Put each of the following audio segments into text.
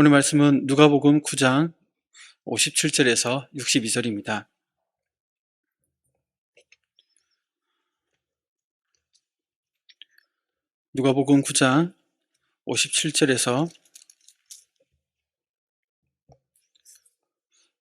오늘 말씀은 누가복음 9장 57절에서 62절입니다. 누가복음 9장 57절에서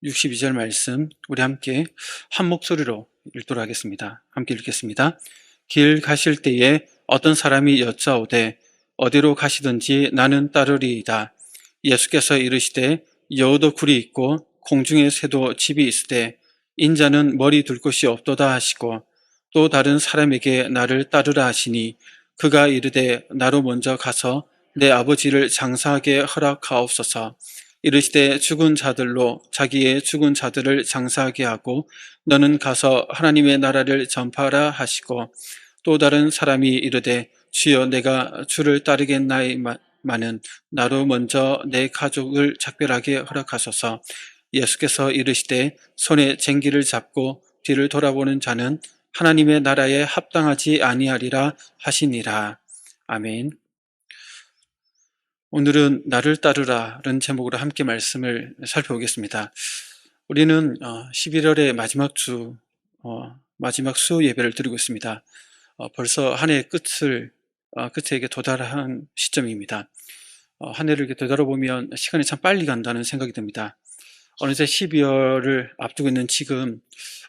62절 말씀 우리 함께 한 목소리로 읽도록 하겠습니다. 함께 읽겠습니다. 길 가실 때에 어떤 사람이 여짜오되 어디로 가시든지 나는 따르리이다. 예수께서 이르시되 여우도 굴이 있고 공중의 새도 집이 있으되 인자는 머리 둘 곳이 없도다 하시고 또 다른 사람에게 나를 따르라 하시니 그가 이르되 나로 먼저 가서 내 아버지를 장사하게 허락하옵소서. 이르시되 죽은 자들로 자기의 죽은 자들을 장사하게 하고 너는 가서 하나님의 나라를 전파하라 하시고 또 다른 사람이 이르되 주여 내가 주를 따르겠나이마는 나로 먼저 내 가족을 작별하게 허락하소서. 예수께서 이르시되 손에 쟁기를 잡고 뒤를 돌아보는 자는 하나님의 나라에 합당하지 아니하리라 하시니라. 아멘. 오늘은 나를 따르라는 제목으로 함께 말씀을 살펴보겠습니다. 우리는 11월의 마지막 주, 마지막 수요 예배를 드리고 있습니다. 벌써 한 해의 끝에 도달한 시점입니다. 한 해를 이렇게 되돌아보면 시간이 참 빨리 간다는 생각이 듭니다. 어느새 12월을 앞두고 있는 지금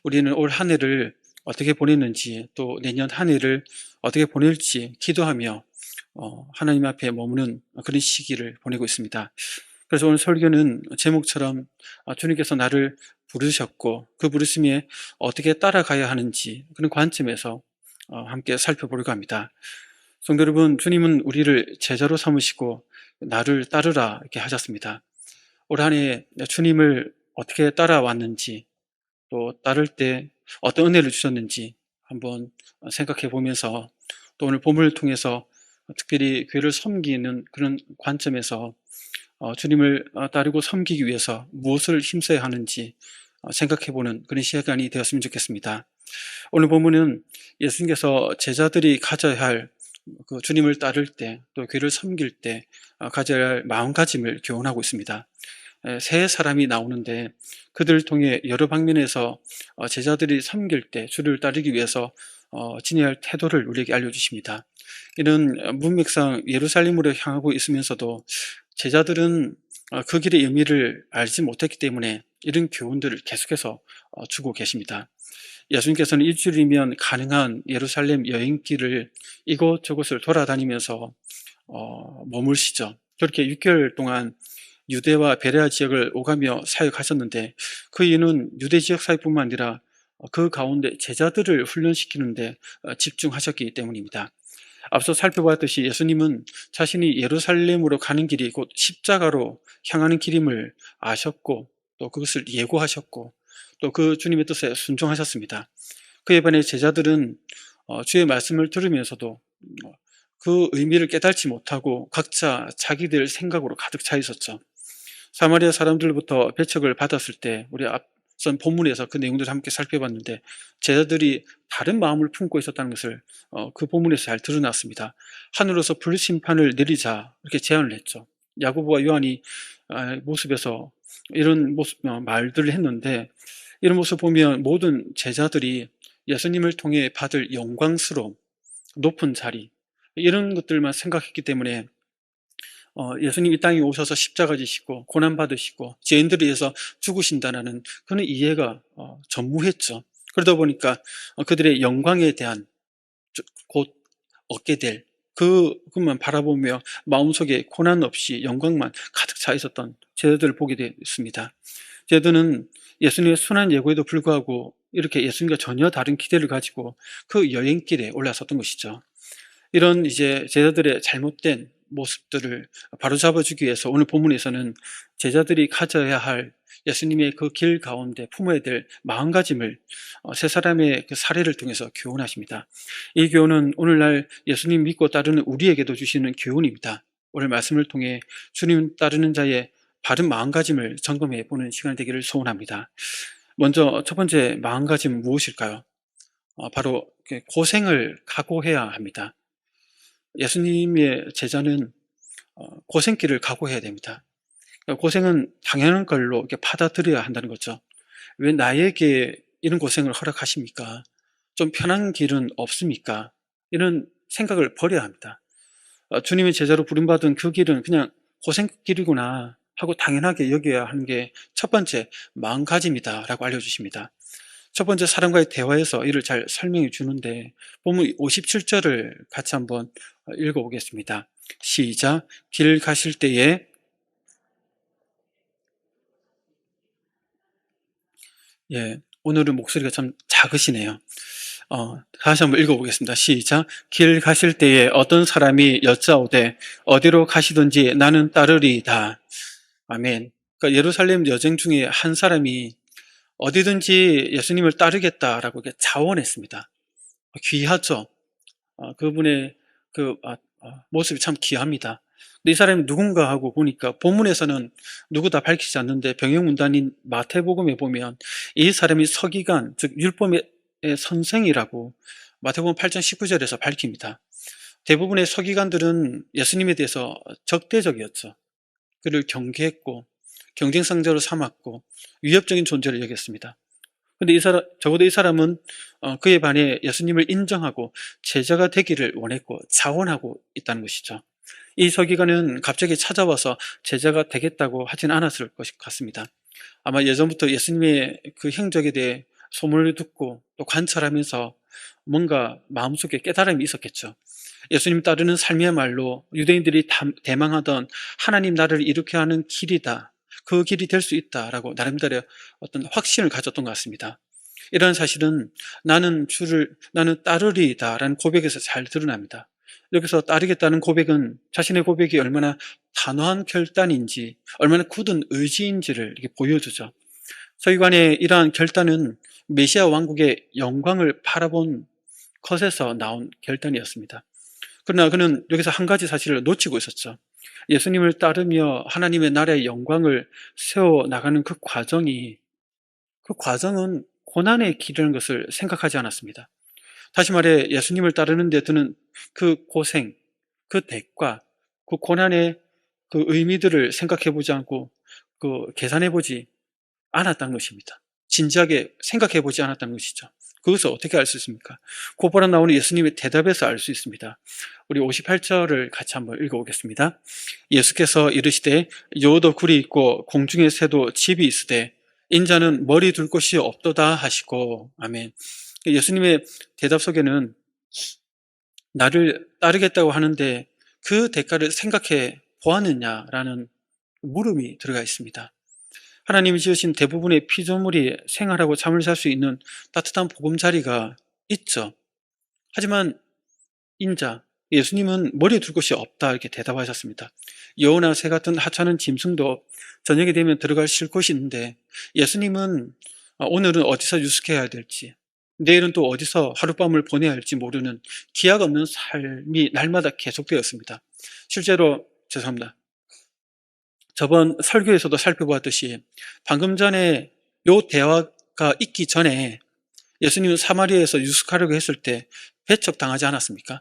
우리는 올 한 해를 어떻게 보냈는지 또 내년 한 해를 어떻게 보낼지 기도하며 하나님 앞에 머무는 그런 시기를 보내고 있습니다. 그래서 오늘 설교는 제목처럼 주님께서 나를 부르셨고 그 부르심에 어떻게 따라가야 하는지 그런 관점에서 함께 살펴보려고 합니다. 성도 여러분, 주님은 우리를 제자로 삼으시고 나를 따르라 이렇게 하셨습니다. 올 한 해 주님을 어떻게 따라왔는지 또 따를 때 어떤 은혜를 주셨는지 한번 생각해 보면서 또 오늘 본문을 통해서 특별히 교회를 섬기는 그런 관점에서 주님을 따르고 섬기기 위해서 무엇을 힘써야 하는지 생각해보는 그런 시간이 되었으면 좋겠습니다. 오늘 본문은 예수님께서 제자들이 가져야 할 그 주님을 따를 때 또 교회를 섬길 때 가져야 할 마음가짐을 교훈하고 있습니다. 세 사람이 나오는데 그들을 통해 여러 방면에서 제자들이 섬길 때 주를 따르기 위해서 지녀야 할 태도를 우리에게 알려주십니다. 이는 문맥상 예루살렘으로 향하고 있으면서도 제자들은 그 길의 의미를 알지 못했기 때문에 이런 교훈들을 계속해서 주고 계십니다. 예수님께서는 일주일이면 가능한 예루살렘 여행길을 이곳저곳을 돌아다니면서 머물시죠. 그렇게 6개월 동안 유대와 베레아 지역을 오가며 사역하셨는데 그 이유는 유대 지역 사역뿐만 아니라 그 가운데 제자들을 훈련시키는데 집중하셨기 때문입니다. 앞서 살펴봤듯이 예수님은 자신이 예루살렘으로 가는 길이 곧 십자가로 향하는 길임을 아셨고 또 그것을 예고하셨고 또 그 주님의 뜻에 순종하셨습니다. 그에 반해 제자들은 주의 말씀을 들으면서도 그 의미를 깨닫지 못하고 각자 자기들 생각으로 가득 차 있었죠. 사마리아 사람들부터 배척을 받았을 때 우리 앞선 본문에서 그 내용들을 함께 살펴봤는데 제자들이 다른 마음을 품고 있었다는 것을 그 본문에서 잘 드러났습니다. 하늘로서 불심판을 내리자 이렇게 제안을 했죠. 야고보와 요한이 모습에서 이런 말들을 했는데 이런 모습 보면 모든 제자들이 예수님을 통해 받을 영광스러움, 높은 자리 이런 것들만 생각했기 때문에 예수님 이 땅에 오셔서 십자가 지시고 고난 받으시고 죄인들을 위해서 죽으신다는 그런 이해가 전무했죠. 그러다 보니까 그들의 영광에 대한 곧 얻게 될 그것만 바라보며 마음속에 고난 없이 영광만 가득 차 있었던 제자들을 보게 됐습니다. 제자들은 예수님의 순한 예고에도 불구하고 이렇게 예수님과 전혀 다른 기대를 가지고 그 여행길에 올라섰던 것이죠. 이런 이제 제자들의 잘못된 모습들을 바로잡아주기 위해서 오늘 본문에서는 제자들이 가져야 할 예수님의 그 길 가운데 품어야 될 마음가짐을 세 사람의 그 사례를 통해서 교훈하십니다. 이 교훈은 오늘날 예수님 믿고 따르는 우리에게도 주시는 교훈입니다. 오늘 말씀을 통해 주님 따르는 자의 바른 마음가짐을 점검해 보는 시간이 되기를 소원합니다. 먼저 첫 번째 마음가짐은 무엇일까요? 바로 고생을 각오해야 합니다. 예수님의 제자는 고생길을 각오해야 됩니다. 고생은 당연한 걸로 이렇게 받아들여야 한다는 거죠. 왜 나에게 이런 고생을 허락하십니까? 좀 편한 길은 없습니까? 이런 생각을 버려야 합니다. 주님의 제자로 부름받은 그 길은 그냥 고생길이구나 하고 당연하게 여겨야 하는 게 첫 번째 마음가짐이다라고 알려주십니다. 첫 번째 사람과의 대화에서 이를 잘 설명해 주는데 본문 57절을 같이 한번 읽어보겠습니다. 시작. 길 가실 때에 오늘은 목소리가 참 작으시네요. 다시 한번 읽어보겠습니다. 시작. 길 가실 때에 어떤 사람이 여짜오되 어디로 가시든지 나는 따르리이다. 아멘. 그러니까 예루살렘 여정 중에 한 사람이 어디든지 예수님을 따르겠다라고 이렇게 자원했습니다. 귀하죠. 그분의 모습이 참 귀합니다. 근데 이 사람이 누군가 하고 보니까 본문에서는 누구 다 밝히지 않는데 병영문단인 마태복음에 보면 이 사람이 서기관, 즉 율법의 선생이라고 마태복음 8장 19절에서 밝힙니다. 대부분의 서기관들은 예수님에 대해서 적대적이었죠. 그를 경계했고 경쟁상자로 삼았고 위협적인 존재를 여겼습니다. 근데 적어도 이 사람은 그에 반해 예수님을 인정하고 제자가 되기를 원했고 자원하고 있다는 것이죠. 이 서기관은 갑자기 찾아와서 제자가 되겠다고 하진 않았을 것 같습니다. 아마 예전부터 예수님의 그 행적에 대해 소문을 듣고 또 관찰하면서 뭔가 마음속에 깨달음이 있었겠죠. 예수님 따르는 삶이야말로 유대인들이 대망하던 하나님 나라를 이루게 하는 길이다. 그 길이 될 수 있다라고 나름대로 어떤 확신을 가졌던 것 같습니다. 이런 사실은 나는 따르리다라는 고백에서 잘 드러납니다. 여기서 따르겠다는 고백은 자신의 고백이 얼마나 단호한 결단인지, 얼마나 굳은 의지인지를 이렇게 보여주죠. 서기관의 이러한 결단은 메시아 왕국의 영광을 바라본 컷에서 나온 결단이었습니다. 그러나 그는 여기서 한 가지 사실을 놓치고 있었죠. 예수님을 따르며 하나님의 나라의 영광을 세워나가는 그 과정은 고난의 길이라는 것을 생각하지 않았습니다. 다시 말해 예수님을 따르는 데 드는 그 고생, 그 대가, 그 고난의 그 의미들을 생각해보지 않고 계산해보지 않았다는 것입니다. 진지하게 생각해보지 않았다는 것이죠. 그것을 어떻게 알 수 있습니까? 곧바로 나오는 예수님의 대답에서 알 수 있습니다. 우리 58절을 같이 한번 읽어보겠습니다. 예수께서 이르시되 여호도 굴이 있고 공중의 새도 집이 있으되 인자는 머리 둘 곳이 없도다 하시고. 아멘. 예수님의 대답 속에는 나를 따르겠다고 하는데 그 대가를 생각해 보았느냐라는 물음이 들어가 있습니다. 하나님이 지으신 대부분의 피조물이 생활하고 잠을 잘 수 있는 따뜻한 보금자리가 있죠. 하지만 예수님은 머리에 둘 곳이 없다 이렇게 대답하셨습니다. 여우나 새 같은 하찮은 짐승도 저녁이 되면 들어갈 쉴 곳이 있는데 예수님은 오늘은 어디서 유숙해야 될지, 내일은 또 어디서 하룻밤을 보내야 할지 모르는 기약 없는 삶이 날마다 계속되었습니다. 실제로 죄송합니다. 저번 설교에서도 살펴보았듯이 방금 전에 요 대화가 있기 전에 예수님은 사마리아에서 유숙하려고 했을 때 배척당하지 않았습니까?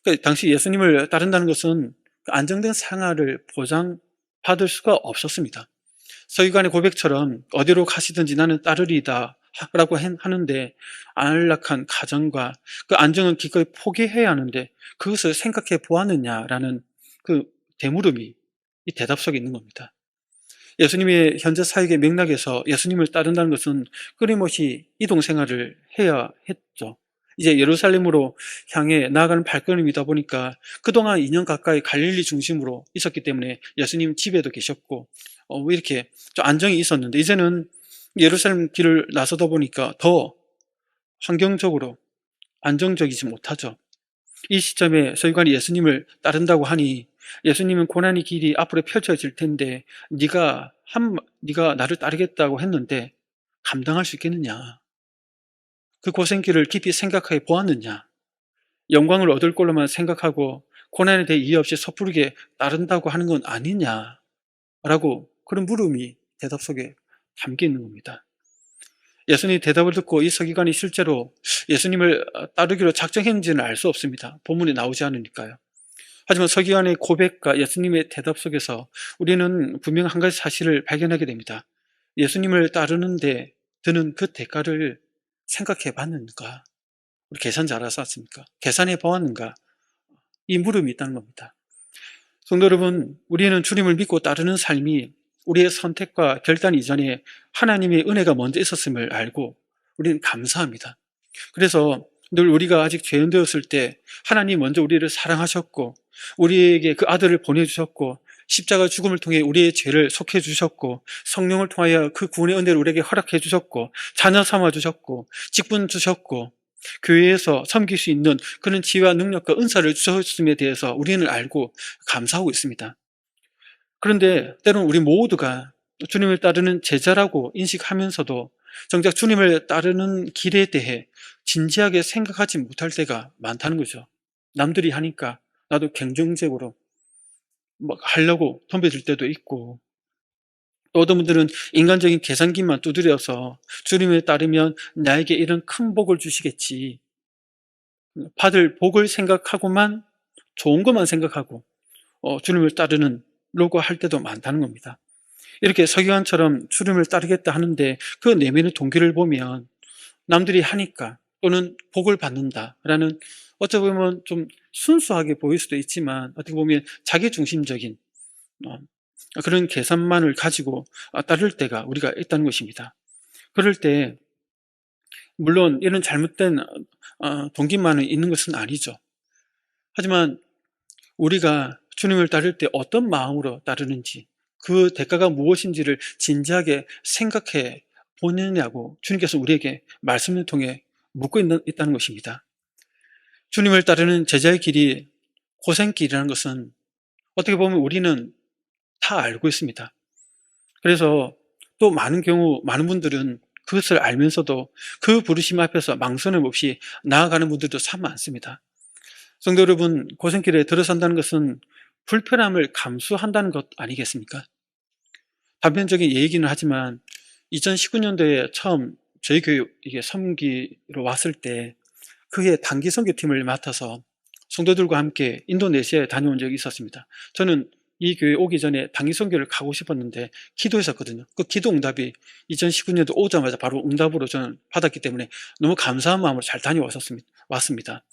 그러니까 당시 예수님을 따른다는 것은 안정된 생활을 보장받을 수가 없었습니다. 서기관의 고백처럼 어디로 가시든지 나는 따르리다 라고 하는데 안락한 가정과 그 안정은 기꺼이 포기해야 하는데 그것을 생각해 보았느냐라는 그 대물음이 이 대답 속에 있는 겁니다. 예수님의 현재 사역의 맥락에서 예수님을 따른다는 것은 끊임없이 이동 생활을 해야 했죠. 이제 예루살렘으로 향해 나아가는 발걸음이다 보니까 그동안 2년 가까이 갈릴리 중심으로 있었기 때문에 예수님 집에도 계셨고 이렇게 좀 안정이 있었는데 이제는 예루살렘 길을 나서다 보니까 더 환경적으로 안정적이지 못하죠. 이 시점에 서기관이 예수님을 따른다고 하니 예수님은 고난의 길이 앞으로 펼쳐질 텐데 네가 나를 따르겠다고 했는데 감당할 수 있겠느냐? 그 고생길을 깊이 생각해 보았느냐? 영광을 얻을 걸로만 생각하고 고난에 대해 이해 없이 섣부르게 따른다고 하는 건 아니냐? 라고 그런 물음이 대답 속에 담겨 있는 겁니다. 예수님이 대답을 듣고 이 서기관이 실제로 예수님을 따르기로 작정했는지는 알 수 없습니다. 본문에 나오지 않으니까요. 하지만 서기관의 고백과 예수님의 대답 속에서 우리는 분명 한 가지 사실을 발견하게 됩니다. 예수님을 따르는데 드는 그 대가를 생각해 봤는가? 우리 계산 잘하지 않습니까? 계산해 보았는가? 이 물음이 있다는 겁니다. 성도 여러분, 우리는 주님을 믿고 따르는 삶이 우리의 선택과 결단 이전에 하나님의 은혜가 먼저 있었음을 알고 우리는 감사합니다. 그래서 늘 우리가 아직 죄인 되었을 때 하나님 먼저 우리를 사랑하셨고 우리에게 그 아들을 보내주셨고 십자가 죽음을 통해 우리의 죄를 속해 주셨고 성령을 통하여 그 구원의 은혜를 우리에게 허락해 주셨고 자녀 삼아 주셨고 직분 주셨고 교회에서 섬길 수 있는 그런 지혜와 능력과 은사를 주셨음에 대해서 우리는 알고 감사하고 있습니다. 그런데 때로는 우리 모두가 주님을 따르는 제자라고 인식하면서도 정작 주님을 따르는 길에 대해 진지하게 생각하지 못할 때가 많다는 거죠. 남들이 하니까 나도 긍정적으로 막 하려고 덤벼들 때도 있고, 또 어떤 분들은 인간적인 계산기만 두드려서 주님을 따르면 나에게 이런 큰 복을 주시겠지, 받을 복을 생각하고만 좋은 것만 생각하고 주님을 따르는 로고 할 때도 많다는 겁니다. 이렇게 서기관처럼 주님을 따르겠다 하는데 그 내면의 동기를 보면 남들이 하니까 또는 복을 받는다라는, 어찌 보면 좀 순수하게 보일 수도 있지만 어떻게 보면 자기중심적인 그런 계산만을 가지고 따를 때가 우리가 있다는 것입니다. 그럴 때 물론 이런 잘못된 동기만은 있는 것은 아니죠. 하지만 우리가 주님을 따를 때 어떤 마음으로 따르는지, 그 대가가 무엇인지를 진지하게 생각해 보느냐고 주님께서 우리에게 말씀을 통해 묻고 있다는 것입니다. 주님을 따르는 제자의 길이 고생길이라는 것은 어떻게 보면 우리는 다 알고 있습니다. 그래서 또 많은 경우 많은 분들은 그것을 알면서도 그 부르심 앞에서 망설임 없이 나아가는 분들도 참 많습니다. 성도 여러분, 고생길에 들어선다는 것은 불편함을 감수한다는 것 아니겠습니까? 단편적인 얘기는 하지만 2019년도에 처음 저희 교회 이게 섬기로 왔을 때 그해 단기 선교팀을 맡아서 성도들과 함께 인도네시아에 다녀온 적이 있었습니다. 저는 이 교회 오기 전에 단기 선교를 가고 싶었는데 기도했었거든요. 그 기도 응답이 2019년도 오자마자 바로 응답으로 저는 받았기 때문에 너무 감사한 마음으로 잘 다녀왔습니다.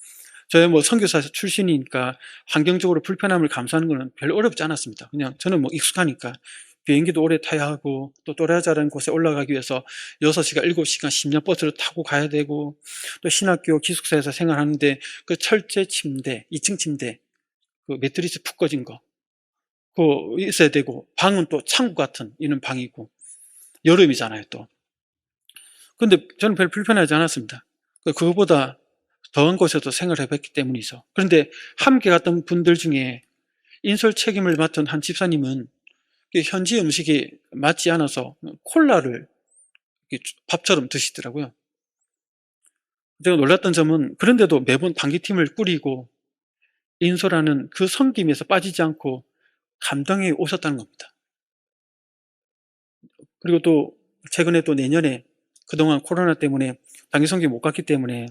저희 선교사 출신이니까 환경적으로 불편함을 감수하는 것은 별로 어렵지 않았습니다. 그냥 저는 익숙하니까 비행기도 오래 타야 하고, 또 또라자라는 곳에 올라가기 위해서 6시간, 7시간, 10년 버스를 타고 가야 되고, 또 신학교 기숙사에서 생활하는데 그 철제 침대, 2층 침대, 그 매트리스 푹 꺼진 거, 그거 있어야 되고, 방은 또 창고 같은 이런 방이고, 여름이잖아요 또. 근데 저는 별로 불편하지 않았습니다. 그거보다 더한 곳에도 생활을 해봤기 때문이죠. 그런데 함께 갔던 분들 중에 인솔 책임을 맡은 한 집사님은 현지 음식이 맞지 않아서 콜라를 밥처럼 드시더라고요. 제가 놀랐던 점은 그런데도 매번 단기팀을 꾸리고 인솔하는 그 섬김에서 빠지지 않고 감당해 오셨다는 겁니다. 그리고 또 최근에 또 내년에, 그동안 코로나 때문에 단기 섬김 못 갔기 때문에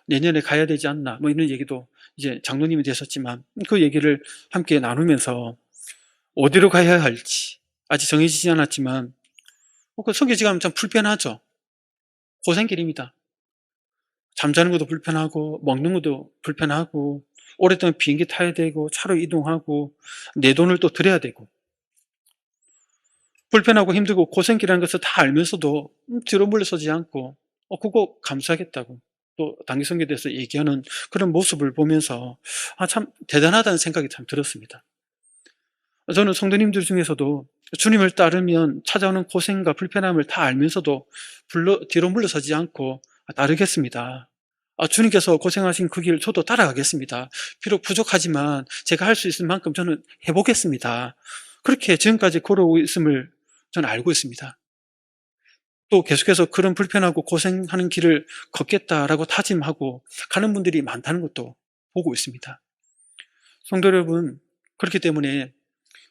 내년에 가야 되지 않나, 이런 얘기도 이제 장로님이 되셨지만 그 얘기를 함께 나누면서 어디로 가야 할지 아직 정해지지 않았지만 그 선교지 가면 참 불편하죠. 고생길입니다. 잠자는 것도 불편하고 먹는 것도 불편하고 오랫동안 비행기 타야 되고 차로 이동하고 내 돈을 또 들여야 되고 불편하고 힘들고 고생길이라는 것을 다 알면서도 뒤로 물러서지 않고 그거 감수하겠다고 또 단기 선교에 대해서 얘기하는 그런 모습을 보면서 참 대단하다는 생각이 참 들었습니다. 저는 성도님들 중에서도 주님을 따르면 찾아오는 고생과 불편함을 다 알면서도 뒤로 물러서지 않고 따르겠습니다. 주님께서 고생하신 그 길 저도 따라가겠습니다. 비록 부족하지만 제가 할 수 있을 만큼 저는 해보겠습니다. 그렇게 지금까지 걸어오고 있음을 저는 알고 있습니다. 또 계속해서 그런 불편하고 고생하는 길을 걷겠다라고 다짐하고 가는 분들이 많다는 것도 보고 있습니다. 성도 여러분, 그렇기 때문에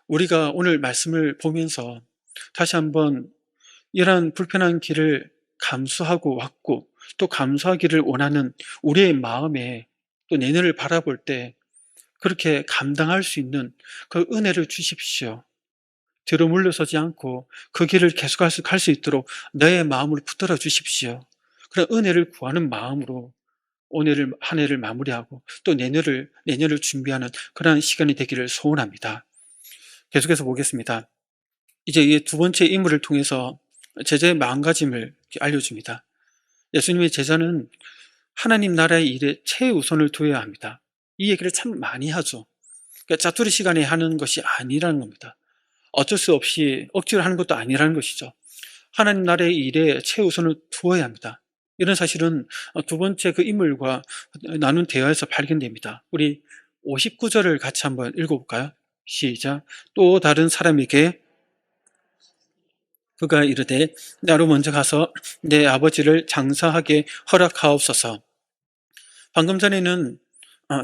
우리가 오늘 말씀을 보면서 다시 한번 이러한 불편한 길을 감수하고 왔고 또 감수하기를 원하는 우리의 마음에 또 내년을 바라볼 때 그렇게 감당할 수 있는 그 은혜를 주십시오. 뒤로 물러서지 않고 그 길을 계속 갈 수 있도록 내 마음을 붙들어 주십시오. 그런 은혜를 구하는 마음으로 오늘을 한 해를 마무리하고 또 내년을 준비하는 그러한 시간이 되기를 소원합니다. 계속해서 보겠습니다. 이제 이 두 번째 인물을 통해서 제자의 마음가짐을 알려줍니다. 예수님의 제자는 하나님 나라의 일에 최우선을 두어야 합니다. 이 얘기를 참 많이 하죠. 그러니까 짜투리 시간에 하는 것이 아니라는 겁니다. 어쩔 수 없이 억지로 하는 것도 아니라는 것이죠. 하나님 나라의 일에 최우선을 두어야 합니다. 이런 사실은 두 번째 그 인물과 나눈 대화에서 발견됩니다. 우리 59절을 같이 한번 읽어볼까요? 시작. 또 다른 사람에게 그가 이르되 나로 먼저 가서 내 아버지를 장사하게 허락하옵소서. 방금 전에는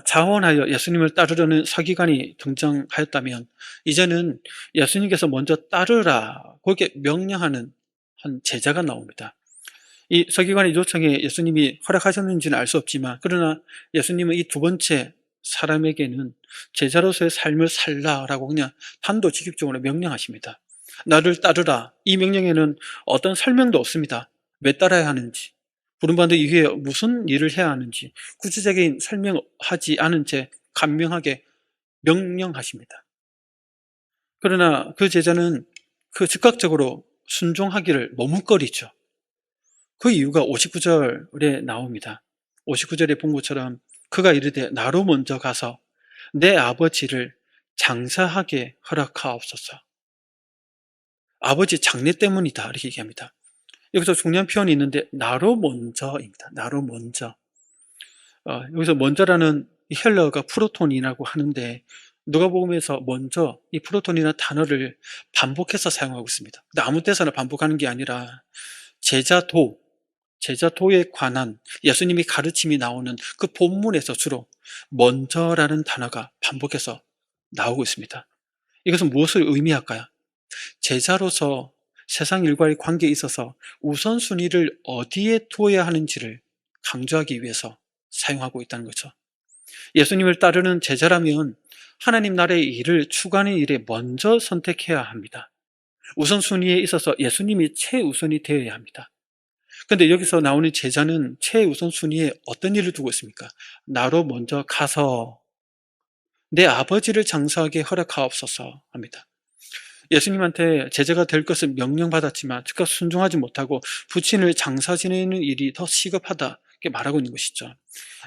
자원하여 예수님을 따르려는 서기관이 등장하였다면 이제는 예수님께서 먼저 따르라 그렇게 명령하는 한 제자가 나옵니다. 이 서기관의 요청에 예수님이 허락하셨는지는 알 수 없지만 그러나 예수님은 이 두 번째 사람에게는 제자로서의 삶을 살라라고 그냥 단도직입적으로 명령하십니다. 나를 따르라. 이 명령에는 어떤 설명도 없습니다. 왜 따라야 하는지, 부름받은 이후에 무슨 일을 해야 하는지 구체적인 설명하지 않은 채 간명하게 명령하십니다. 그러나 그 제자는 그 즉각적으로 순종하기를 머뭇거리죠. 그 이유가 59절에 나옵니다. 59절에 본 것처럼 그가 이르되 나로 먼저 가서 내 아버지를 장사하게 허락하옵소서. 아버지 장래 때문이다 이렇게 얘기합니다. 여기서 중요한 표현이 있는데 나로 먼저입니다. 나로 먼저. 여기서 먼저라는 헬러가 프로톤이라고 하는데 누가복음에서 먼저 이 프로톤이라는 단어를 반복해서 사용하고 있습니다. 근데 아무 때서나 반복하는 게 아니라 제자도에 관한 예수님이 가르침이 나오는 그 본문에서 주로 먼저라는 단어가 반복해서 나오고 있습니다. 이것은 무엇을 의미할까요? 제자로서 세상 일과의 관계에 있어서 우선순위를 어디에 두어야 하는지를 강조하기 위해서 사용하고 있다는 거죠. 예수님을 따르는 제자라면 하나님 나라의 일을 추구하는 일에 먼저 선택해야 합니다. 우선순위에 있어서 예수님이 최우선이 되어야 합니다. 그런데 여기서 나오는 제자는 최우선순위에 어떤 일을 두고 있습니까? 나로 먼저 가서 내 아버지를 장사하게 허락하옵소서 합니다. 예수님한테 제자가 될 것을 명령받았지만 즉각 순종하지 못하고 부친을 장사 지내는 일이 더 시급하다 이렇게 말하고 있는 것이죠.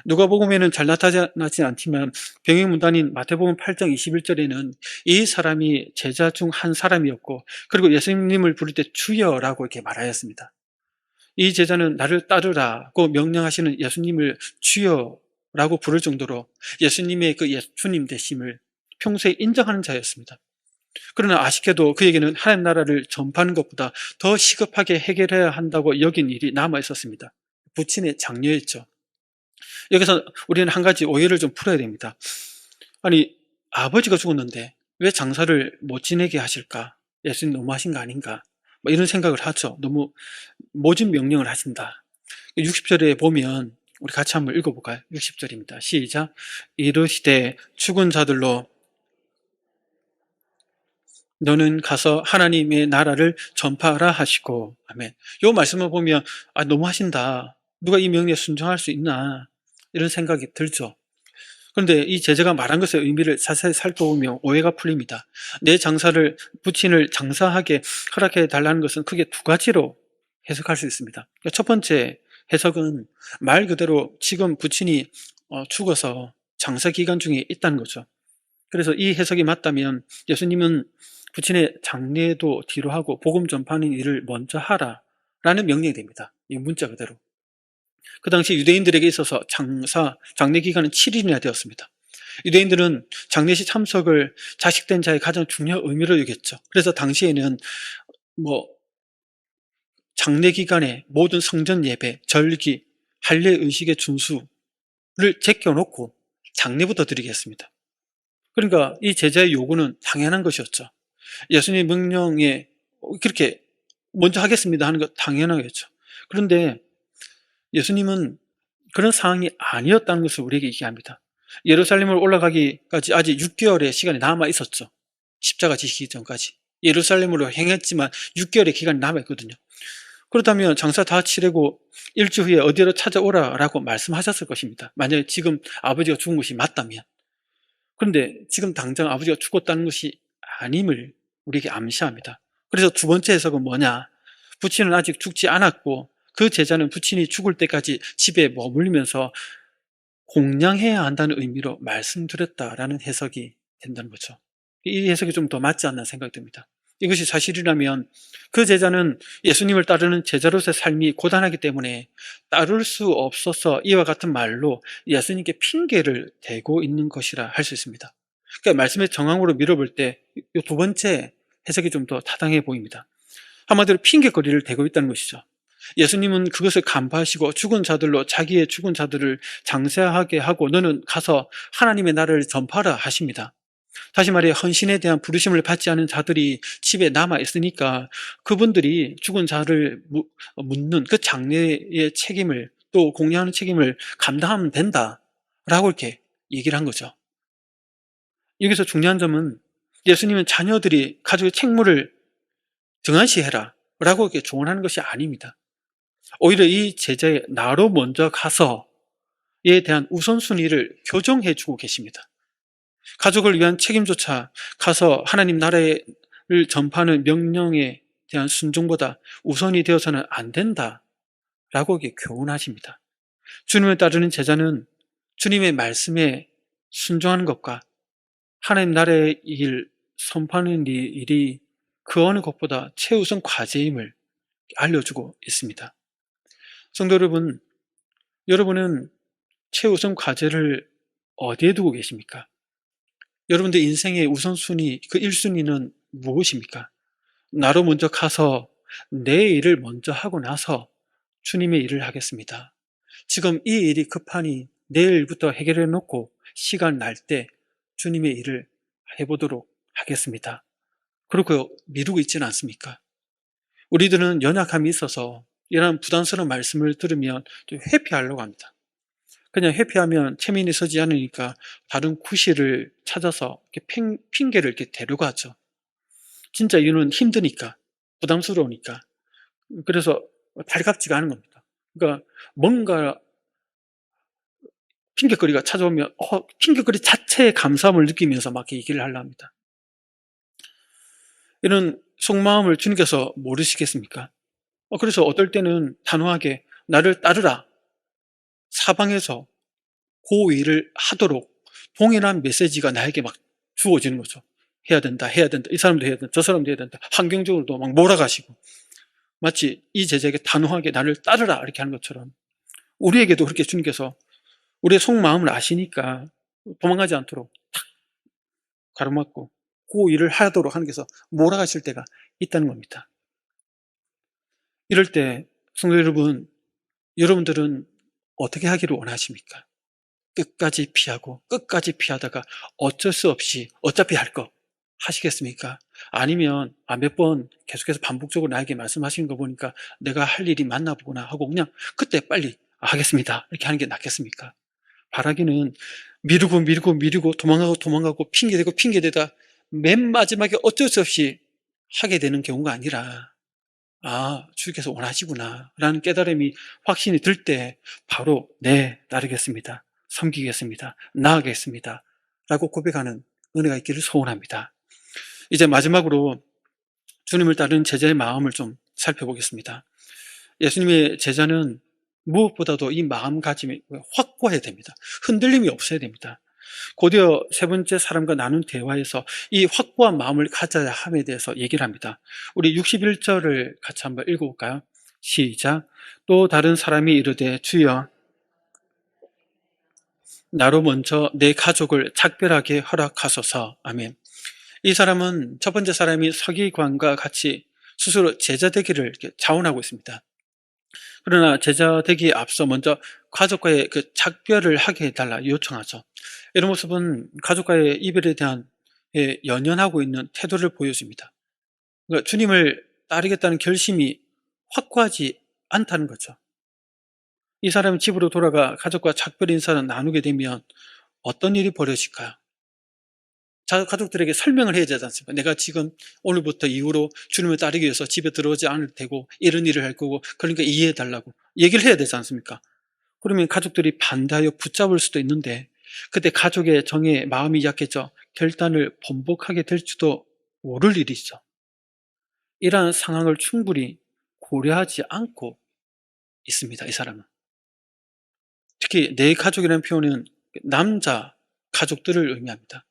누가복음에는 잘 나타나지 않지만 병행문단인 마태복음 8장 21절에는 이 사람이 제자 중 한 사람이었고 그리고 예수님을 부를 때 주여라고 이렇게 말하였습니다. 이 제자는 나를 따르라고 명령하시는 예수님을 주여라고 부를 정도로 예수님의 그 예수님 되심을 평소에 인정하는 자였습니다. 그러나 아쉽게도 그에게는 하나님 나라를 전파하는 것보다 더 시급하게 해결해야 한다고 여긴 일이 남아 있었습니다. 부친의 장녀였죠. 여기서 우리는 한 가지 오해를 좀 풀어야 됩니다. 아니, 아버지가 죽었는데 왜 장사를 못 지내게 하실까? 예수님 너무하신 거 아닌가? 이런 생각을 하죠. 너무 모진 명령을 하신다. 60절에 보면 우리 같이 한번 읽어볼까요? 60절입니다. 시작. 이르시되 죽은 자들로 너는 가서 하나님의 나라를 전파하라 하시고, 아멘. 이 말씀을 보면 너무 하신다. 누가 이 명령에 순종할 수 있나? 이런 생각이 들죠. 그런데 이 제자가 말한 것의 의미를 자세히 살펴보면 오해가 풀립니다. 내 부친을 장사하게 허락해 달라는 것은 크게 두 가지로 해석할 수 있습니다. 첫 번째 해석은 말 그대로 지금 부친이 죽어서 장사 기간 중에 있다는 거죠. 그래서 이 해석이 맞다면 예수님은 부친의 장례도 뒤로 하고 복음 전파하는 일을 먼저 하라라는 명령이 됩니다. 이 문자 그대로. 그 당시 유대인들에게 있어서 장례 기간은 7일이나 되었습니다. 유대인들은 장례식 참석을 자식된 자의 가장 중요한 의미로 여겼죠. 그래서 당시에는 장례 기간에 모든 성전 예배, 절기, 할례 의식의 준수를 제껴놓고 장례부터 드리겠습니다. 그러니까 이 제자의 요구는 당연한 것이었죠. 예수님의 명령에 그렇게 먼저 하겠습니다 하는 것 당연하겠죠. 그런데 예수님은 그런 상황이 아니었다는 것을 우리에게 얘기합니다. 예루살렘을 올라가기까지 아직 6개월의 시간이 남아 있었죠. 십자가 지시기 전까지. 예루살렘으로 행했지만 6개월의 기간이 남아 있거든요. 그렇다면 장사 다 치르고 일주 후에 어디로 찾아오라라고 말씀하셨을 것입니다. 만약에 지금 아버지가 죽은 것이 맞다면. 그런데 지금 당장 아버지가 죽었다는 것이 아님을 우리에게 암시합니다. 그래서 두 번째 해석은 뭐냐? 부친은 아직 죽지 않았고 그 제자는 부친이 죽을 때까지 집에 머물면서 공양해야 한다는 의미로 말씀드렸다라는 해석이 된다는 거죠. 이 해석이 좀 더 맞지 않나 생각이 듭니다. 이것이 사실이라면 그 제자는 예수님을 따르는 제자로서의 삶이 고단하기 때문에 따를 수 없어서 이와 같은 말로 예수님께 핑계를 대고 있는 것이라 할 수 있습니다. 그러니까 말씀의 정황으로 밀어볼 때 이 두 번째 해석이 좀 더 타당해 보입니다. 한마디로 핑계거리를 대고 있다는 것이죠. 예수님은 그것을 간파하시고 죽은 자들로 자기의 죽은 자들을 장사하게 하고 너는 가서 하나님의 나라를 전파하라 하십니다. 다시 말해 헌신에 대한 부르심을 받지 않은 자들이 집에 남아 있으니까 그분들이 죽은 자를 묻는 그 장례의 책임을 또 공양하는 책임을 감당하면 된다라고 이렇게 얘기를 한 거죠. 여기서 중요한 점은 예수님은 자녀들이 가족의 책무를 등한시해라 라고 이렇게 조언하는 것이 아닙니다. 오히려 이 제자의 나로 먼저 가서에 대한 우선순위를 교정해 주고 계십니다. 가족을 위한 책임조차 가서 하나님 나라를 전파하는 명령에 대한 순종보다 우선이 되어서는 안 된다라고 교훈하십니다. 주님을 따르는 제자는 주님의 말씀에 순종하는 것과 하나님 나라의 일 선포하는 일이 그 어느 것보다 최우선 과제임을 알려주고 있습니다. 성도 여러분, 여러분은 최우선 과제를 어디에 두고 계십니까? 여러분들 인생의 우선순위, 그 1순위는 무엇입니까? 나로 먼저 가서 내 일을 먼저 하고 나서 주님의 일을 하겠습니다. 지금 이 일이 급하니 내일부터 해결해 놓고 시간 날 때 주님의 일을 해보도록 하겠습니다. 그렇고 미루고 있지는 않습니까? 우리들은 연약함이 있어서 이런 부담스러운 말씀을 들으면 좀 회피하려고 합니다. 그냥 회피하면 체면이 서지 않으니까 다른 구실을 찾아서 이렇게 핑계를 이렇게 데려가죠. 진짜 이유는 힘드니까, 부담스러우니까. 그래서 달갑지가 않은 겁니다. 그러니까 뭔가 핑계거리가 찾아오면 핑계거리 자체에 감사함을 느끼면서 막 얘기를 하려 합니다. 이런 속마음을 주님께서 모르시겠습니까? 그래서 어떨 때는 단호하게 나를 따르라. 사방에서 그 일을 하도록 동일한 메시지가 나에게 막 주어지는 거죠. 해야 된다, 해야 된다. 이 사람도 해야 된다, 저 사람도 해야 된다. 환경적으로도 막 몰아가시고 마치 이 제자에게 단호하게 나를 따르라 이렇게 하는 것처럼 우리에게도 그렇게 주님께서 우리의 속마음을 아시니까 도망가지 않도록 탁 가로막고 그 일을 하도록 하는 게서 몰아가실 때가 있다는 겁니다. 이럴 때 성도 여러분, 여러분들은 어떻게 하기를 원하십니까? 끝까지 피하고 끝까지 피하다가 어쩔 수 없이 어차피 할 거 하시겠습니까? 아니면 몇 번 계속해서 반복적으로 나에게 말씀하시는 거 보니까 내가 할 일이 맞나 보구나 하고 그냥 그때 빨리 하겠습니다 이렇게 하는 게 낫겠습니까? 바라기는 미루고 도망가고 핑계대다 맨 마지막에 어쩔 수 없이 하게 되는 경우가 아니라 주께서 원하시구나 라는 깨달음이 확신이 들 때 바로 네, 따르겠습니다. 섬기겠습니다. 나아가겠습니다. 라고 고백하는 은혜가 있기를 소원합니다. 이제 마지막으로 주님을 따르는 제자의 마음을 좀 살펴보겠습니다. 예수님의 제자는 무엇보다도 이 마음가짐이 확고해야 됩니다. 흔들림이 없어야 됩니다. 곧이어 세 번째 사람과 나눈 대화에서 이 확고한 마음을 가져야 함에 대해서 얘기를 합니다. 우리 61절을 같이 한번 읽어볼까요? 시작. 또 다른 사람이 이르되 주여 나로 먼저 내 가족을 작별하게 허락하소서. 아멘. 이 사람은 첫 번째 사람이 서기관과 같이 스스로 제자 되기를 이렇게 자원하고 있습니다. 그러나 제자 되기에 앞서 먼저 가족과의 그 작별을 하게 해달라 요청하죠. 이런 모습은 가족과의 이별에 대한 연연하고 있는 태도를 보여줍니다. 그러니까 주님을 따르겠다는 결심이 확고하지 않다는 거죠. 이 사람이 집으로 돌아가 가족과 작별 인사를 나누게 되면 어떤 일이 벌어질까요? 가족들에게 설명을 해야 되지 않습니까? 내가 지금 오늘부터 이후로 주님을 따르기 위해서 집에 들어오지 않을 테고 이런 일을 할 거고, 그러니까 이해해 달라고 얘기를 해야 되지 않습니까? 그러면 가족들이 반대하여 붙잡을 수도 있는데, 그때 가족의 정에 마음이 약해져 결단을 번복하게 될지도 모를 일이죠. 이러한 상황을 충분히 고려하지 않고 있습니다, 이 사람은. 특히 내 가족이라는 표현은 남자 가족들을 의미합니다.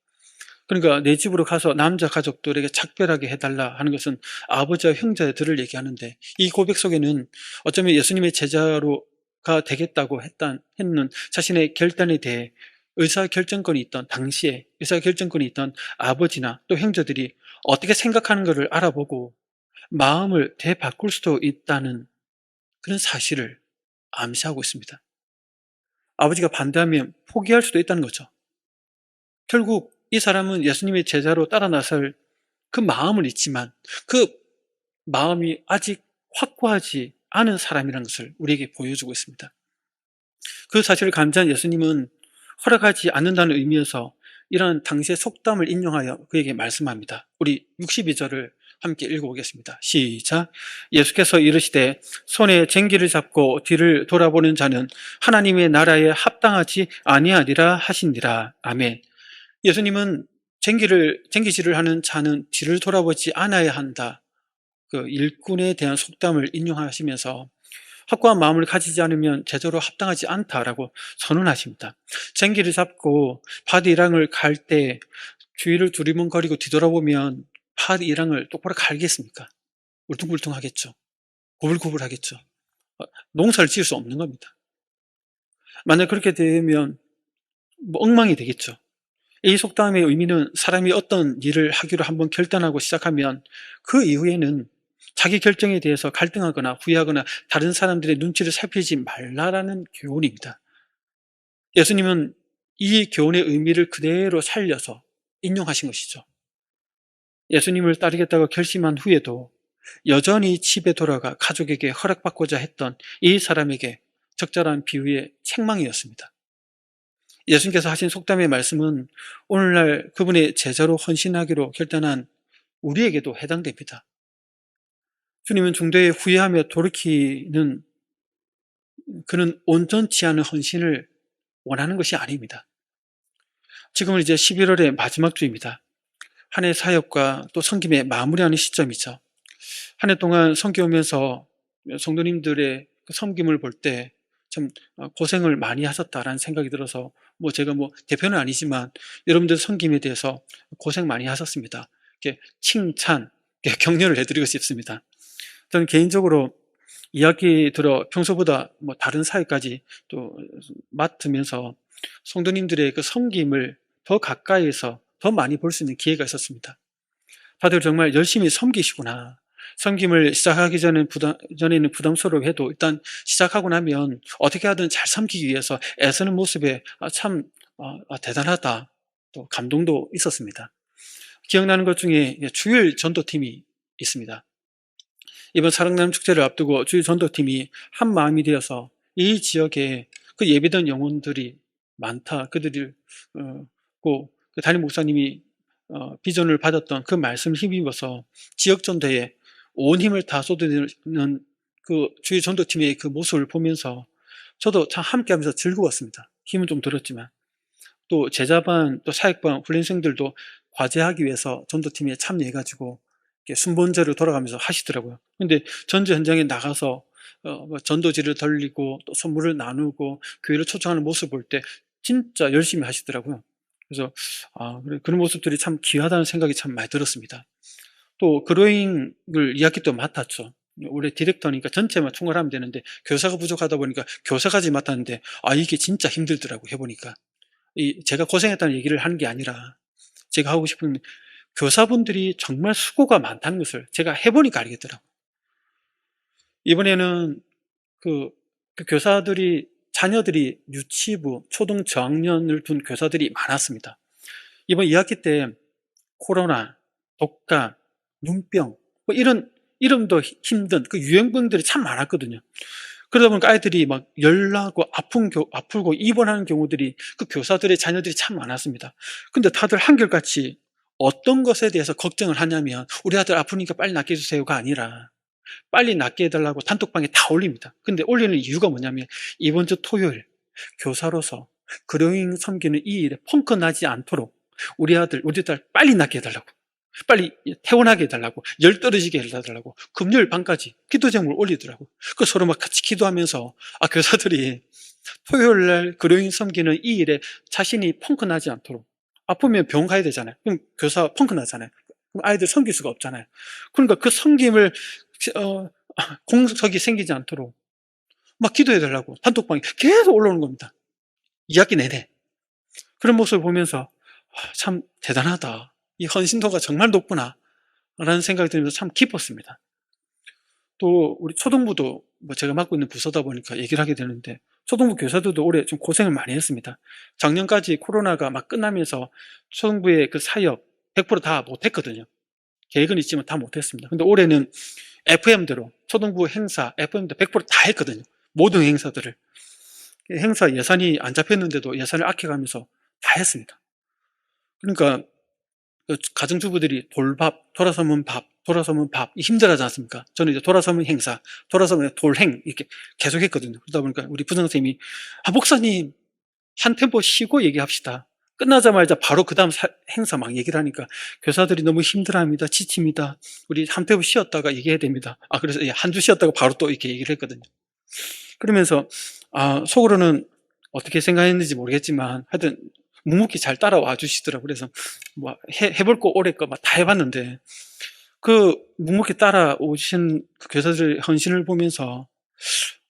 그러니까 내 집으로 가서 남자 가족들에게 작별하게 해달라 하는 것은 아버지와 형제들을 얘기하는데, 이 고백 속에는 어쩌면 예수님의 제자로가 되겠다고 했는 자신의 결단에 대해 의사결정권이 있던, 당시에 의사결정권이 있던 아버지나 또 형제들이 어떻게 생각하는 것을 알아보고 마음을 되바꿀 수도 있다는 그런 사실을 암시하고 있습니다. 아버지가 반대하면 포기할 수도 있다는 거죠. 결국 이 사람은 예수님의 제자로 따라 나설 그 마음을 있지만, 그 마음이 아직 확고하지 않은 사람이라는 것을 우리에게 보여주고 있습니다. 그 사실을 감지한 예수님은 허락하지 않는다는 의미에서 이러한 당시의 속담을 인용하여 그에게 말씀합니다. 우리 62절을 함께 읽어보겠습니다. 시작. 예수께서 이르시되 손에 쟁기를 잡고 뒤를 돌아보는 자는 하나님의 나라에 합당하지 아니하리라 하시니라. 아멘. 예수님은 쟁기질을 하는 자는 뒤를 돌아보지 않아야 한다, 그 일꾼에 대한 속담을 인용하시면서 확고한 마음을 가지지 않으면 제자로 합당하지 않다라고 선언하십니다. 쟁기를 잡고 밭이랑을 갈 때 주위를 두리뭉거리고 뒤돌아보면 밭이랑을 똑바로 갈겠습니까? 울퉁불퉁하겠죠. 구불구불하겠죠. 농사를 지을 수 없는 겁니다. 만약 그렇게 되면 엉망이 되겠죠. 이 속담의 의미는 사람이 어떤 일을 하기로 한번 결단하고 시작하면 그 이후에는 자기 결정에 대해서 갈등하거나 후회하거나 다른 사람들의 눈치를 살피지 말라라는 교훈입니다. 예수님은 이 교훈의 의미를 그대로 살려서 인용하신 것이죠. 예수님을 따르겠다고 결심한 후에도 여전히 집에 돌아가 가족에게 허락받고자 했던 이 사람에게 적절한 비유의 책망이었습니다. 예수님께서 하신 속담의 말씀은 오늘날 그분의 제자로 헌신하기로 결단한 우리에게도 해당됩니다. 주님은 중도에 후회하며 돌이키는 그는 온전치 않은 헌신을 원하는 것이 아닙니다. 지금은 이제 11월의 마지막 주입니다. 한 해 사역과 또 섬김에 마무리하는 시점이죠. 한 해 동안 섬겨오면서 성도님들의 그 섬김을 볼 때 참 고생을 많이 하셨다라는 생각이 들어서, 제가 대표는 아니지만 여러분들 섬김에 대해서 고생 많이 하셨습니다. 이렇게 칭찬, 격려를 해드리고 싶습니다. 저는 개인적으로 이야기 들어 평소보다 다른 사회까지 또 맡으면서 성도님들의 그 섬김을 더 가까이에서 더 많이 볼 수 있는 기회가 있었습니다. 다들 정말 열심히 섬기시구나. 섬김을 시작하기 전에는 부담스러워 해도 일단 시작하고 나면 어떻게 하든 잘 섬기기 위해서 애쓰는 모습에 참 대단하다, 또 감동도 있었습니다. 기억나는 것 중에 주일 전도팀이 있습니다. 이번 사랑나눔 축제를 앞두고 주일 전도팀이 한 마음이 되어서 이 지역에 그 예비된 영혼들이 많다, 그들을 그 담임 목사님이 비전을 받았던 그 말씀을 힘입어서 지역 전도에 온 힘을 다 쏟아내는 그 주일 전도팀의 그 모습을 보면서 저도 참 함께하면서 즐거웠습니다. 힘은 좀 들었지만, 또 제자반, 또 사역반 훈련생들도 과제하기 위해서 전도팀에 참여해가지고 순번제로 돌아가면서 하시더라고요. 근데 전도 현장에 나가서 전도지를 돌리고 또 선물을 나누고 교회를 초청하는 모습을 볼 때 진짜 열심히 하시더라고요. 그래서 그래, 그런 모습들이 참 귀하다는 생각이 참 많이 들었습니다. 또 그로잉을 2학기 때 맡았죠. 원래 디렉터니까 전체만 총괄하면 되는데 교사가 부족하다 보니까 교사까지 맡았는데 이게 진짜 힘들더라고요. 해보니까 제가 고생했다는 얘기를 하는 게 아니라, 제가 하고 싶은 교사분들이 정말 수고가 많다는 것을 제가 해보니까 알겠더라고요. 이번에는 그 교사들이, 자녀들이 유치부, 초등 저학년을 둔 교사들이 많았습니다. 이번 2학기 때 코로나, 독감, 눈병, 이런 이름도 힘든 그 유행병들이 참 많았거든요. 그러다 보니까 아이들이 막 열나고 아프고 입원하는 경우들이 그 교사들의 자녀들이 참 많았습니다. 근데 다들 한결같이 어떤 것에 대해서 걱정을 하냐면 우리 아들 아프니까 빨리 낫게 해주세요가 아니라 빨리 낫게 해달라고 단톡방에 다 올립니다. 근데 올리는 이유가 뭐냐면 이번 주 토요일 교사로서 그로잉 섬기는 이 일에 펑크 나지 않도록 우리 아들, 우리 딸 빨리 낫게 해달라고, 빨리 퇴원하게 해달라고, 열 떨어지게 해달라고 금요일 밤까지 기도 제목을 올리더라고. 그 서로 막 같이 기도하면서 교사들이 토요일 날 그로잉 섬기는 이 일에 자신이 펑크 나지 않도록, 아프면 병원 가야 되잖아요. 그럼 교사 펑크 나잖아요. 그럼 아이들 섬길 수가 없잖아요. 그러니까 그 섬김을 공석이 생기지 않도록 막 기도해달라고 단톡방에 계속 올라오는 겁니다. 2학기 내내. 그런 모습을 보면서 참 대단하다. 이 헌신도가 정말 높구나 라는 생각이 들면서 참 기뻤습니다. 또 우리 초등부도 제가 맡고 있는 부서다 보니까 얘기를 하게 되는데 초등부 교사들도 올해 좀 고생을 많이 했습니다. 작년까지 코로나가 막 끝나면서 초등부의 그 사역 100%다 못했거든요. 계획은 있지만 다 못했습니다. 근데 올해는 FM대로 초등부 행사 FM대로 100%다 했거든요. 모든 행사들을. 행사 예산이 안 잡혔는데도 예산을 아껴가면서 다 했습니다. 그러니까 가정주부들이 돌밥, 돌아서면 밥, 돌아서면 밥 힘들어하지 않습니까? 저는 이제 돌아서면 행사, 돌아서면 돌행 이렇게 계속 했거든요. 그러다 보니까 우리 부장선생님이 목사님 한 템포 쉬고 얘기합시다. 끝나자마자 바로 그 다음 행사 막 얘기를 하니까 교사들이 너무 힘들어합니다. 지칩니다. 우리 한 템포 쉬었다가 얘기해야 됩니다. 그래서 한 주 쉬었다가 바로 또 이렇게 얘기를 했거든요. 그러면서 속으로는 어떻게 생각했는지 모르겠지만 하여튼 묵묵히 잘 따라와 주시더라고요. 그래서 뭐 해볼 거 올해 거 막 다 해봤는데 그 묵묵히 따라오신 그 교사들의 헌신을 보면서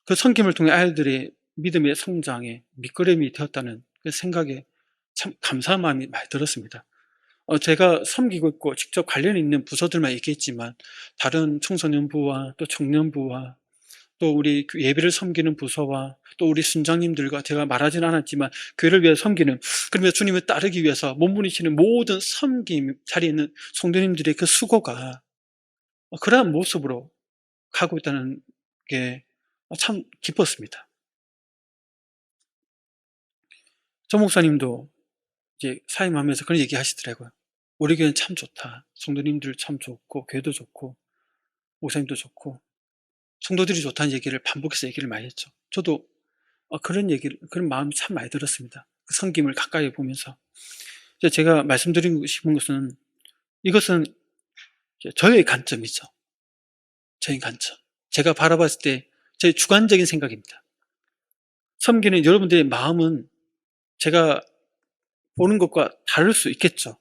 그 섬김을 통해 아이들의 믿음의 성장에 밑거름이 되었다는 그 생각에 참 감사한 마음이 많이 들었습니다. 제가 섬기고 있고 직접 관련 있는 부서들만 얘기했지만 다른 청소년부와 또 청년부와 또 우리 예배를 섬기는 부서와 또 우리 순장님들과 제가 말하지는 않았지만 교회를 위해 섬기는, 그러면서 주님을 따르기 위해서 몸부림치는 모든 섬김 자리에 있는 성도님들의 그 수고가 그러한 모습으로 가고 있다는 게 참 기뻤습니다. 조 목사님도 이제 사임하면서 그런 얘기 하시더라고요. 우리 교회는 참 좋다. 성도님들 참 좋고 교회도 좋고 목사님도 좋고 성도들이 좋다는 얘기를 반복해서 얘기를 많이 했죠. 저도 그런 마음이 참 많이 들었습니다. 그 섬김을 가까이 보면서. 제가 말씀드리고 싶은 것은 이것은 저의 관점이죠. 저의 관점. 제가 바라봤을 때 제 주관적인 생각입니다. 섬기는 여러분들의 마음은 제가 보는 것과 다를 수 있겠죠.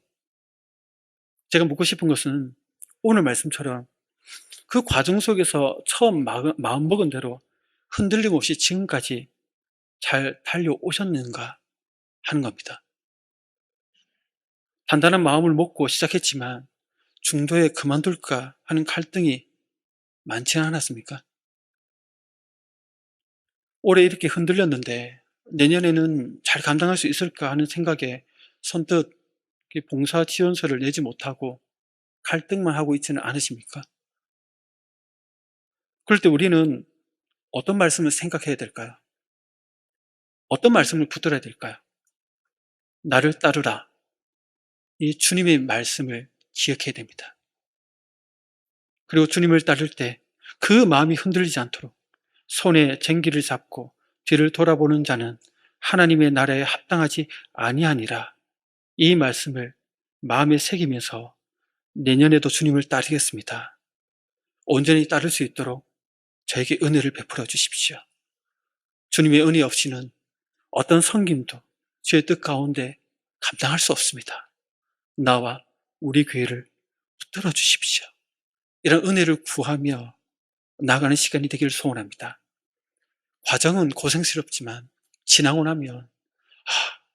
제가 묻고 싶은 것은 오늘 말씀처럼 그 과정 속에서 처음 마음 먹은 대로 흔들림 없이 지금까지 잘 달려오셨는가 하는 겁니다. 단단한 마음을 먹고 시작했지만 중도에 그만둘까 하는 갈등이 많지는 않았습니까? 올해 이렇게 흔들렸는데 내년에는 잘 감당할 수 있을까 하는 생각에 선뜻 봉사 지원서를 내지 못하고 갈등만 하고 있지는 않으십니까? 그럴 때 우리는 어떤 말씀을 생각해야 될까요? 어떤 말씀을 붙들어야 될까요? 나를 따르라. 이 주님의 말씀을 기억해야 됩니다. 그리고 주님을 따를 때 그 마음이 흔들리지 않도록 손에 쟁기를 잡고 뒤를 돌아보는 자는 하나님의 나라에 합당하지 아니하니라. 이 말씀을 마음에 새기면서 내년에도 주님을 따르겠습니다. 온전히 따를 수 있도록 저에게 은혜를 베풀어 주십시오. 주님의 은혜 없이는 어떤 섬김도 주의 뜻 가운데 감당할 수 없습니다. 나와 우리 교회를 붙들어 주십시오. 이런 은혜를 구하며 나가는 시간이 되기를 소원합니다. 과정은 고생스럽지만 지나고 나면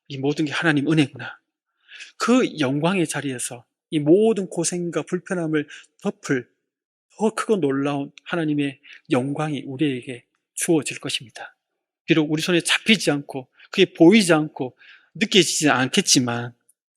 이 모든 게 하나님 은혜구나. 그 영광의 자리에서 이 모든 고생과 불편함을 덮을 더 크고 놀라운 하나님의 영광이 우리에게 주어질 것입니다. 비록 우리 손에 잡히지 않고 그게 보이지 않고 느껴지지 않겠지만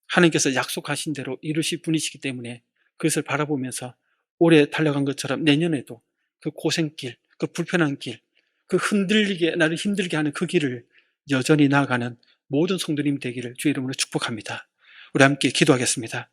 하나님께서 약속하신 대로 이루실 분이시기 때문에 그것을 바라보면서 올해 달려간 것처럼 내년에도 그 고생길, 그 불편한 길, 그 흔들리게, 나를 힘들게 하는 그 길을 여전히 나아가는 모든 성도님 되기를 주의 이름으로 축복합니다. 우리 함께 기도하겠습니다.